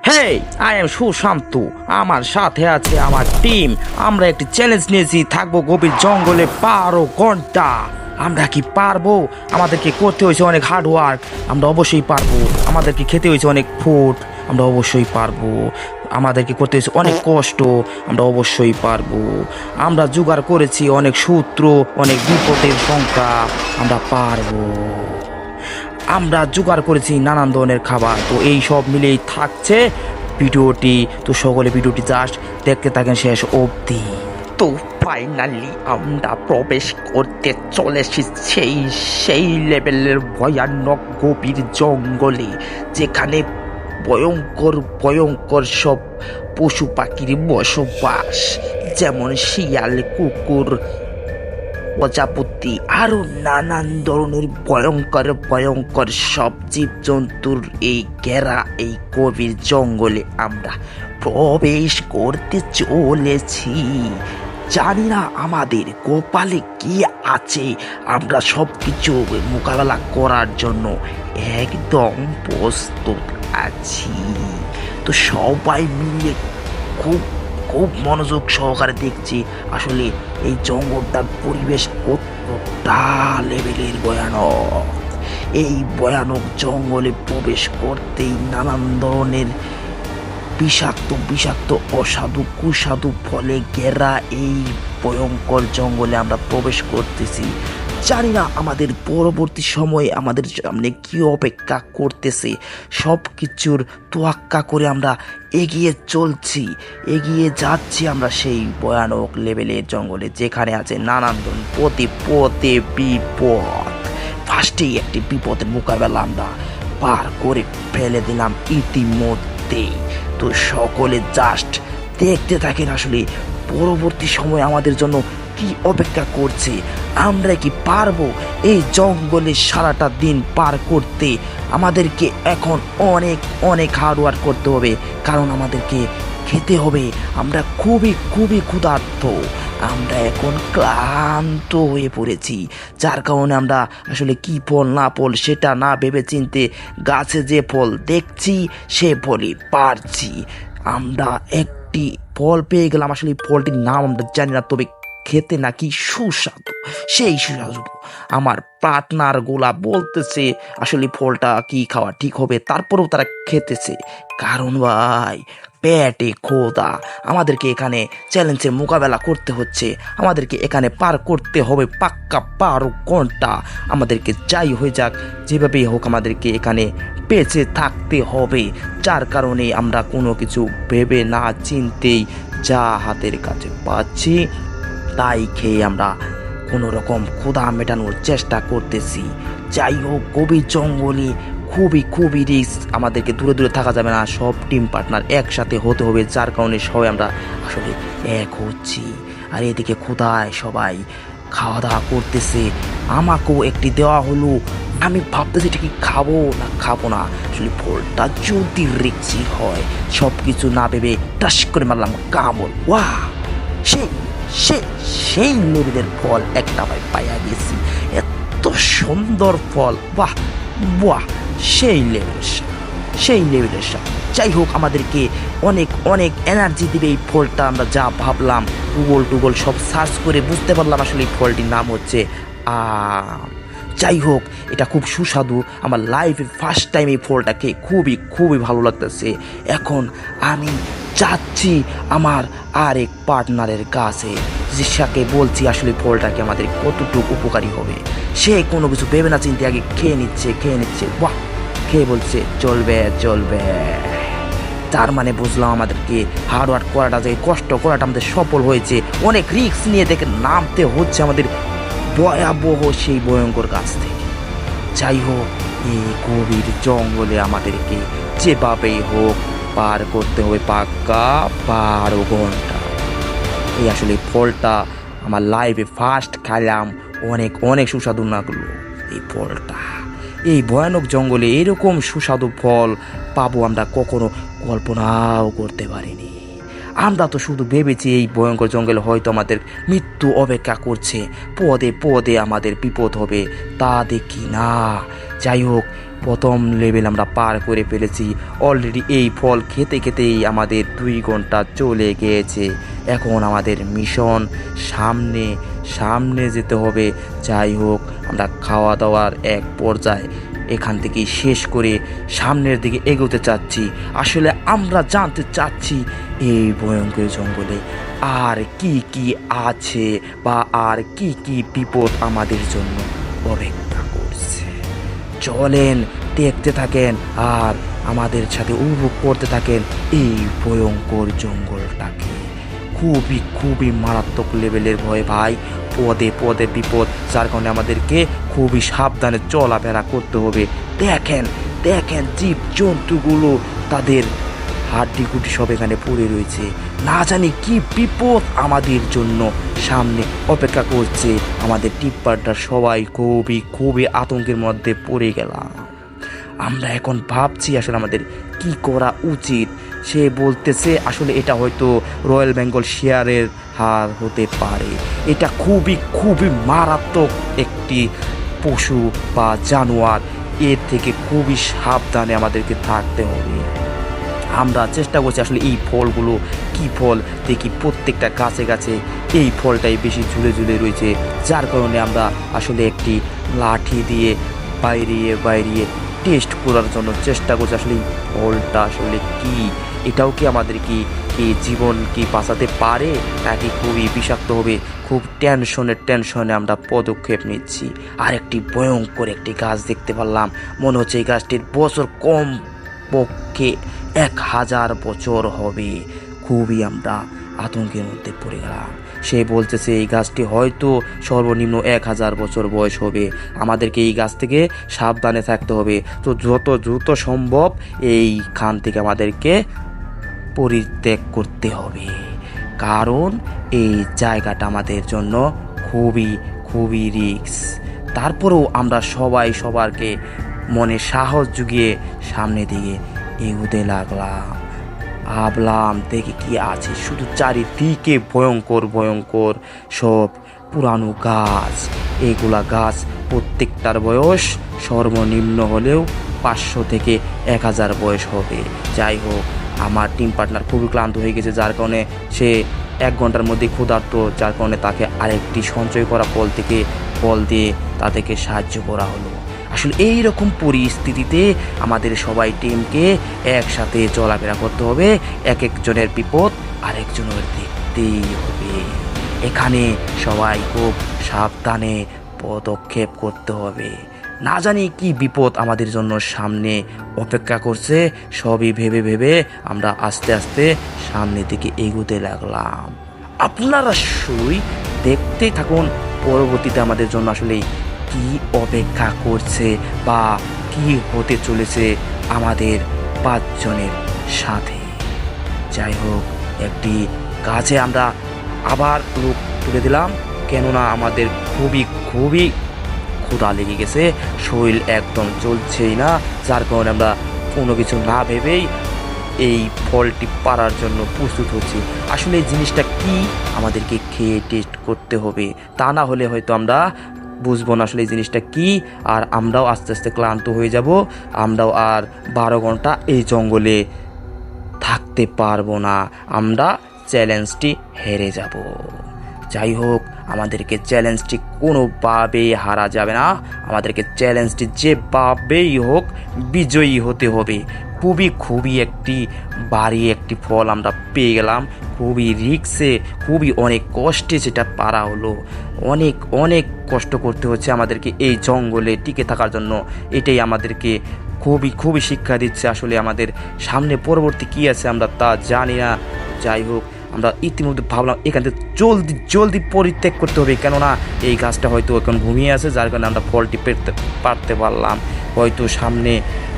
Hey, I am Sushant. আমার সাথে আছে আমার টিম। আমরা একটি চ্যালেঞ্জ নিয়েছি, থাকবো গভীর জঙ্গলে 12 ঘন্টা। আমরা কি পারবো? আমাদেরকে করতে হয়েছে অনেক হার্ড ওয়ার্ক, আমরা অবশ্যই পারবো। আমাদেরকে খেতে হয়েছে অনেক ফুড, আমরা অবশ্যই পারবো। আমাদেরকে করতে হয়েছে অনেক কষ্ট, আমরা অবশ্যই পারবো। আমরা জোগাড় করেছি অনেক সূত্র, অনেক বিপদের সংখ্যা, আমরা পারবো। আমরা জোগাড় করেছি নানান ধরনের খাবার। তো এই সব মিলেই থাকছে ভিডিওটি। তো সকলে ভিডিওটি জাস্ট দেখতে থাকেন শেষ অবধি। তো ফাইনালি আমরা প্রবেশ করতে চলেছি সেই লেভেলের ভয়ানক গভীর জঙ্গলে, যেখানে ভয়ঙ্কর ভয়ঙ্কর সব পশু পাখির বসবাস, যেমন শিয়াল, কুকুর, প্রজাপতি, আরো নানান ধরনের ভয়ঙ্কর ভয়ঙ্কর সব জীবজন্তুর এই ঘেরা এই গভীর জঙ্গলে আমরা প্রবেশ করতে চলেছি। জানি না আমাদের কপালে কি আছে, আমরা সব কিছু মোকাবেলা করার জন্য একদম প্রস্তুত আছি। তো সবাই মিলে খুব খুব মনোযোগ সহকারে দেখছি আসলে এই জঙ্গলটার পরিবেশ কতটা লেভেলের ভয়ানক। এই ভয়ানক জঙ্গলে প্রবেশ করতেই নানান ধরনের বিষাক্ত বিষাক্ত অসাধু কুসাধু ফলে ঘেরা এই ভয়ঙ্কর জঙ্গলে আমরা প্রবেশ করতেছি। জানি না আমাদের পরবর্তী সময়ে আমাদের সামনে কি অপেক্ষা করতেছে। সব কিছুর তোয়াক্কা করে আমরা এগিয়ে চলছি, এগিয়ে যাচ্ছি আমরা সেই ভয়ানক লেভেলের জঙ্গলে, যেখানে আছে নানান ধরনের পদে পদে বিপদ। ফার্স্টেই একটি বিপদের মোকাবেলা আমরা পার করে ফেলে দিলাম ইতিমধ্যেই। তো সকলে জাস্ট দেখতে থাকেন আসলে পরবর্তী সময় আমাদের জন্য কি অপেক্ষা করছে। আমরা কি পারবো এই জঙ্গলে সারাটা দিন পার করতে? আমাদেরকে এখন অনেক অনেক হার্ড ওয়ার্ক করতে হবে, কারণ আমাদেরকে খেতে হবে। আমরা খুবই খুবই ক্ষুধার্ত, আমরা এখন ক্লান্ত হয়ে পড়েছি, যার কারণে আমরা আসলে কি ফল না ফল সেটা না ভেবে চিনতে গাছে যে ফল দেখছি সে ফলই পারছি। আমরা একটি ফল পেয়ে গেলাম, আসলে ফলটির নাম আমরা জানি না, তবে খেতে নাকি সুস্বাদু। সেই সুস্বাদু আমার পার্টনার গোলা বলতেছে আসলে ফলটা কি খাওয়া ঠিক হবে, তারপরেও তারা খেতেছে, কারণ ভাই পেটে খোদা। আমাদেরকে এখানে চ্যালেঞ্জের মোকাবেলা করতে হচ্ছে, আমাদেরকে এখানে পার করতে হবে পাক্কা 12 ঘন্টা। আমাদেরকে যাই হয়ে যাক, যেভাবেই হোক আমাদেরকে এখানে বেঁচে থাকতে হবে, যার কারণে আমরা কোনো কিছু ভেবে না চিনতেই যা হাতের কাছে পাচ্ছি তাই খেয়ে আমরা কোনো রকম ক্ষুধা মেটানোর চেষ্টা করতেছি। যাই হোক, গভীর জঙ্গলে খুবই খুবই রিস্ক, আমাদেরকে দূরে দূরে থাকা যাবে না, সব টিম পার্টনার একসাথে হতে হবে, যার কারণে সবাই আমরা আসলে এক হচ্ছি। আর এদিকে ক্ষুধায় সবাই খাওয়া দাওয়া করতেছে, আমাকেও একটি দেওয়া হলো। আমি ভাবতেছি এটা কি খাবো না খাবো না, আসলে ফলটা যদি রিক্সি হয় সব কিছু না ভেবে টাস করে মারলাম কামড়। ওয়া, সেই সেই সেই লেভেলের ফল একটা ভাই পাইয়া গেছি, এত সুন্দর ফল, বাহ বাহ, সেই লেভেলের সাথে। যাই হোক, আমাদেরকে অনেক অনেক এনার্জি দিবে এই ফলটা। আমরা যা ভাবলাম গুগল সব সার্চ করে বুঝতে পারলাম আসলে এই ফলটির নাম হচ্ছে আম। যাই হোক, এটা খুব সুস্বাদু, আমার লাইফে ফার্স্ট টাইম এই ফলটা খেয়ে খুবই খুবই ভালো লাগতেছে। এখন আমি যাচ্ছি আমার আরেক পার্টনারের কাছে, জিসাকে বলছি আসলে ফলটাকে আমাদের কতটুকু উপকারী হবে। সে কোনো কিছু ভেবে না চিন্তে আগে খেয়ে নিচ্ছে। বাহ, খেয়ে বলছে চলবে। তার মানে বুঝলাম আমাদেরকে হার্ড ওয়ার্ক করাটা, যে কষ্ট করাটা আমাদের সফল হয়েছে। অনেক রিস্ক নিয়ে দেখে নামতে হচ্ছে আমাদের ভয়াবহ সেই ভয়ঙ্কর গাছ থেকে। যাই হোক, এই গভীর জঙ্গলে আমাদেরকে যেভাবেই হোক পার করতে হবে পাক্কা 12 ঘন্টা। এই আসলে ফলটা আমার লাইফে ফার্স্ট খাইলাম, অনেক অনেক সুস্বাদু লাগলো এই ফলটা। এই ভয়ানক জঙ্গলে এরকম সুস্বাদু ফল পাবো আমরা কখনো কল্পনাও করতে পারিনি। আমরা তো শুধু ভেবেছি এই ভয়ঙ্কর জঙ্গলে হয়তো আমাদের মৃত্যু অপেক্ষা করছে, পদে পদে আমাদের বিপদ হবে, তা দেখি না। যাই হোক, প্রথম লেভেল আমরা পার করে ফেলেছি অলরেডি। এই ফল খেতে খেতেই আমাদের 2 ঘন্টা চলে গিয়েছে। এখন আমাদের মিশন সামনে সামনে যেতে হবে। যাই হোক, আমরা খাওয়া দাওয়ার এক পর্যায়ে এখান থেকে শেষ করে সামনের দিকে এগোতে চাচ্ছি। আসলে আমরা জানতে চাচ্ছি এই ভয়ঙ্কর জঙ্গলে আর কি কি আছে বা আর কি কি বিপদ আমাদের জন্য অপেক্ষা করছে। চলেন দেখতে থাকেন আর আমাদের সাথে উপভোগ করতে থাকেন এই ভয়ঙ্কর জঙ্গলটাকে। খুবই খুবই মারাত্মক লেভেলের ভয় ভাই, পদে পদে বিপদ, যার কারণে আমাদেরকে খুবই সাবধানে চলাফেরা করতে হবে। দেখেন দেখেন জীব জন্তুগুলো তাদের হাড্ডিগুটি সব এখানে পড়ে রয়েছে। না জানি কি বিপদ আমাদের জন্য সামনে অপেক্ষা করছে। আমাদের টিম পার্টনার সবাই খুবই খুবই আতঙ্কের মধ্যে পড়ে গেলাম। আমরা এখন ভাবছি আসলে আমাদের কি করা উচিত। সে বলতেছে আসলে এটা হয়তো রয়্যাল বেঙ্গল শেয়ারের হার হতে পারে। এটা খুবই খুবই মারাত্মক একটি পশু বা জানোয়ার। এর থেকে খুবই সাবধানে আমাদেরকে থাকতে হবে। আমরা চেষ্টা করছি আসলে এই ফলগুলো কি ফল দেখি। প্রত্যেকটা গাছে গাছে এই ফলটাই বেশি ঝুলে ঝুলে রয়েছে, যার কারণে আমরা আসলে একটি লাঠি দিয়ে বাইরিয়ে টেস্ট করার জন্য চেষ্টা করছি আসলে এই ফলটা আসলে কি, এটাও কি আমাদের কি জীবন কি বাঁচাতে পারে নাকি খুবই বিষাক্ত হবে। খুব টেনশনে আমরা পদক্ষেপ নিচ্ছি। আর একটি ভয়ঙ্কর একটি গাছ দেখতে পারলাম। মনে হচ্ছে এই গাছটির বছর কম পক্ষে 1000 বছর হবে। খুবই আমরা আতঙ্কের মধ্যে পড়ে গেলাম। সে বলতেছে এই গাছটি হয়তো সর্বনিম্ন 1000 বছর বয়স হবে। আমাদেরকে এই গাছ থেকে সাবধানে থাকতে হবে। তো যত দ্রুত সম্ভব এইখান থেকে আমাদেরকে পরিত্যাগ করতে হবে, কারণ এই জায়গাটা আমাদের জন্য খুবই খুবই রিস্ক। তারপরেও আমরা সবাই সবারকে মনে সাহস জুগিয়ে সামনে দিকে এগোতে লাগলাম। ভাবলাম দেখি কি আছে। শুধু চারিদিকে ভয়ঙ্কর ভয়ঙ্কর সব পুরানো গাছ। এইগুলা গাছ প্রত্যেকটার বয়স সর্বনিম্ন হলেও 500 থেকে 1000 বয়স হবে। যাই হোক, আমার টিম পার্টনার খুবই ক্লান্ত হয়ে গেছে, যার কারণে সে 1 ঘন্টার মধ্যে ক্ষুধার্ত, যার কারণে তাকে আরেকটি সঞ্চয় করা ফল দিয়ে তাদেরকে সাহায্য করা হলো। আসলে এই রকম পরিস্থিতিতে আমাদের সবাই টিমকে একসাথে চলাফেরা করতে হবে। এক একজনের বিপদ আরেকজনের দেখতেই হবে। এখানে সবাই খুব সাবধানে পদক্ষেপ করতে হবে। না জানি কি বিপদ আমাদের জন্য সামনে অপেক্ষা করছে। সবই ভেবে ভেবে আমরা আস্তে আস্তে সামনের দিকে এগোতে লাগলাম। আপনারা দেখতেই থাকুন পরবর্তীতে আমাদের জন্য আসলে কি অপেক্ষা করছে বা কি হতে চলেছে আমাদের 5 জনের সাথে। যাই হোক, একটি গাছে আমরা আবার লোক তুলে দিলাম, কেননা আমাদের খুবই খুবই ক্ষুধা লেগে গেছে। শরীর একদম চলছেই না, যার কারণে আমরা কোনো কিছু না ভেবেই এই ফলটি পাড়ার জন্য প্রস্তুত হচ্ছি। আসলে এই জিনিসটা কি আমাদেরকে খেয়ে টেস্ট করতে হবে, তা না হলে হয়তো আমরা বুঝবো না আসলে এই জিনিসটা কি। আর আমরাও আস্তে আস্তে ক্লান্ত হয়ে যাব। আমরাও আর 12 ঘন্টা এই জঙ্গলে থাকতে পারবো না। আমরা চ্যালেঞ্জটি হেরে যাব। যাই হোক, আমাদেরকে চ্যালেঞ্জটি কোনোভাবেই হারা যাবে না। আমাদেরকে চ্যালেঞ্জটি যেভাবেই হোক বিজয়ী হতে হবে। খুবই খুবই একটি ফল আমরা পেয়ে গেলাম। খুবই রিক্সে, খুবই অনেক কষ্টে সেটা পারা হলো। অনেক অনেক কষ্ট করতে হচ্ছে আমাদেরকে এই জঙ্গলে টিকে থাকার জন্য। এটাই আমাদেরকে খুবই খুবই শিক্ষা দিচ্ছে। আসলে আমাদের সামনে পরবর্তী কী আছে আমরা তা জানি না। যাই হোক, আমরা ইতিমধ্যে ভাবলাম এখান থেকে জলদি পরিত্যাগ করতে হবে, কেননা এই গাছটা হয়তো এখন ঘুমিয়ে আছে, যার কারণে আমরা ফলটি পারতে পারলাম। হয়তো সামনে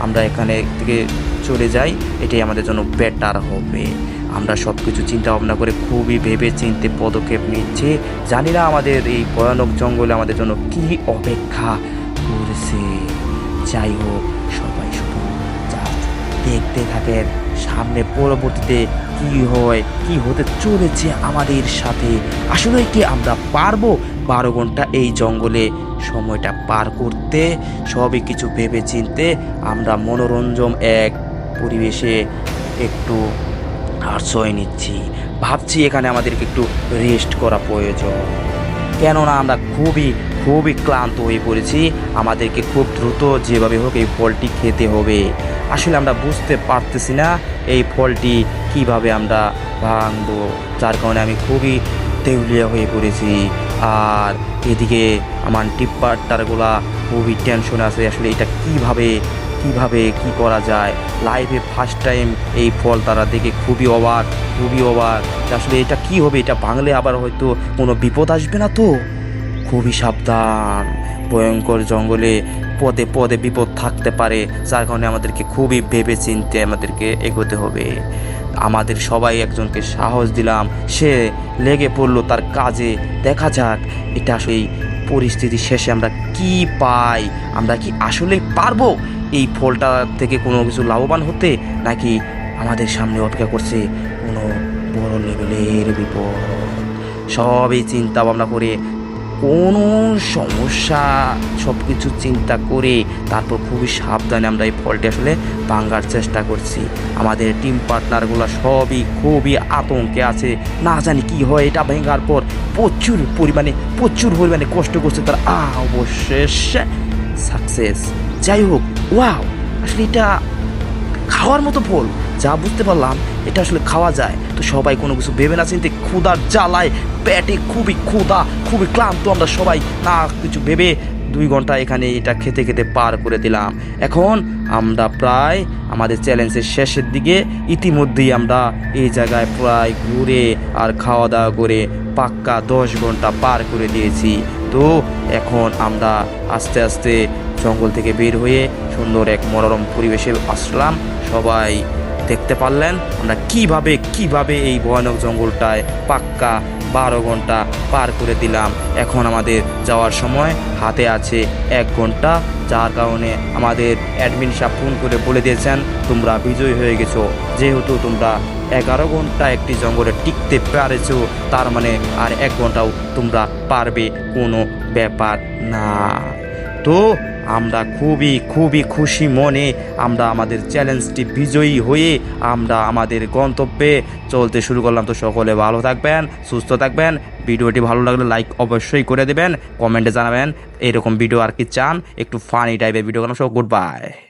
আমরা এখানে থেকে চলে যাই, এটাই আমাদের জন্য বেটার হবে। আমরা সব কিছু চিন্তা ভাবনা করে খুবই ভেবে চিন্তে পদক্ষেপ নিচ্ছি। জানি না আমাদের এই ভয়ানক জঙ্গলে আমাদের জন্য কি অপেক্ষা করছে। যাই হোক, সবাই শুধু দেখতে থাকেন সামনে পরবর্তীতে কি হয়, কি হতে চলেছে আমাদের সাথে। আসলে কি আমরা পারবো 12 ঘন্টা এই জঙ্গলে সময়টা পার করতে সবই কিছু ভেবে চিনতে আমরা মনোরঞ্জন এক পরিবেশে একটু আশ্রয় নিচ্ছি। ভাবছি এখানে আমাদেরকে একটু রেস্ট করা প্রয়োজন, কেননা আমরা খুবই খুবই ক্লান্ত হয়ে পড়েছি। আমাদেরকে খুব দ্রুত যেভাবে হোক এই ফলটি খেতে হবে। আসলে আমরা বুঝতে পারতেছি না এই ফলটি কিভাবে আমরা ভাঙবো, যার কারণে আমি খুবই দেউলিয়া হয়ে পড়েছি। আর এদিকে আমার টিপ্পারটারগুলা খুবই টেনশন আছে, আসলে এটা কিভাবে কি করা যায়। লাইফে ফার্স্ট টাইম এই ফল তারা দেখে খুবই অবাক আসলে এটা কি হবে, এটা ভাঙলে আবার হয়তো কোনো বিপদ আসবে না তো। খুবই সাবধান, ভয়ঙ্কর জঙ্গলে পদে পদে বিপদ থাকতে পারে, যার কারণে আমাদেরকে খুবই ভেবে চিনতে আমাদেরকে এগোতে হবে। আমাদের সবাই একজনকে সাহস দিলাম, সে লেগে পড়লো তার কাজে। দেখা যাক এটা আসলে এই পরিস্থিতি শেষে আমরা কি পাই, আমরা কি আসলে পারবো এই ফলটা থেকে কোনো কিছু লাভবান হতে, নাকি আমাদের সামনে অপেক্ষা করছে কোনো বড় লেভেলের বিপদ। সবই চিন্তা ভাবনা করে কোনো সমস্যা সব কিছু চিন্তা করে তারপর খুবই সাবধানে আমরা এই ফলটি আসলে ভাঙার চেষ্টা করছি। আমাদের টিম পার্টনারগুলো সবই খুবই আতঙ্কে আছে, না জানি কি হয় এটা ভাঙার পর। প্রচুর পরিমাণে কষ্ট করছে তারা, অবশেষে সাকসেস। যাই হোক, ওয়াও, আসলে এটা খাওয়ার মতো ফল, যা বুঝতে পারলাম এটা আসলে খাওয়া যায়। তো সবাই কোনো কিছু ভেবে না চিনতে ক্ষুধার জ্বালায় পেটে খুবই খুবই ক্লান্ত আমরা সবাই, না কিছু ভেবে 2 ঘন্টা এখানে এটা খেতে খেতে পার করে দিলাম। এখন আমরা প্রায় আমাদের চ্যালেঞ্জের শেষের দিকে, ইতিমধ্যেই আমরা এই জায়গায় প্রায় ঘুরে আর খাওয়া দাওয়া করে পাক্কা 10 ঘন্টা পার করে দিয়েছি। তো এখন আমরা আস্তে আস্তে জঙ্গল থেকে বের হয়ে সুন্দর এক মনোরম পরিবেশে আসলাম। সবাই দেখতে পারলেন আমরা কিভাবে এই ভয়ানক জঙ্গলটায় পাক্কা 12 ঘন্টা পার করে দিলাম। এখন আমাদের যাওয়ার সময় হাতে আছে 1 ঘন্টা, যার কারণে আমাদের অ্যাডমিন সাহেব ফোন করে বলে দিয়েছেন তোমরা বিজয়ী হয়ে গেছো। যেহেতু তোমরা 11 ঘন্টা একটি জঙ্গলে টিকতে পেরেছো, তার মানে আর 1 ঘন্টাও তোমরা পারবে, কোনো ব্যাপার না। তো আমরা খুবই খুশি মনে আমরা আমাদের চ্যালেঞ্জটি বিজয়ী হয়ে আমরা আমাদের গন্তব্যে চলতে শুরু করলাম। তো সকলে ভালো থাকবেন, সুস্থ থাকবেন। ভিডিওটি ভালো লাগলে লাইক অবশ্যই করে দেবেন, কমেন্টে জানাবেন এরকম ভিডিও আর কি চান, একটু ফানি টাইপের ভিডিও। সব গুড বাই।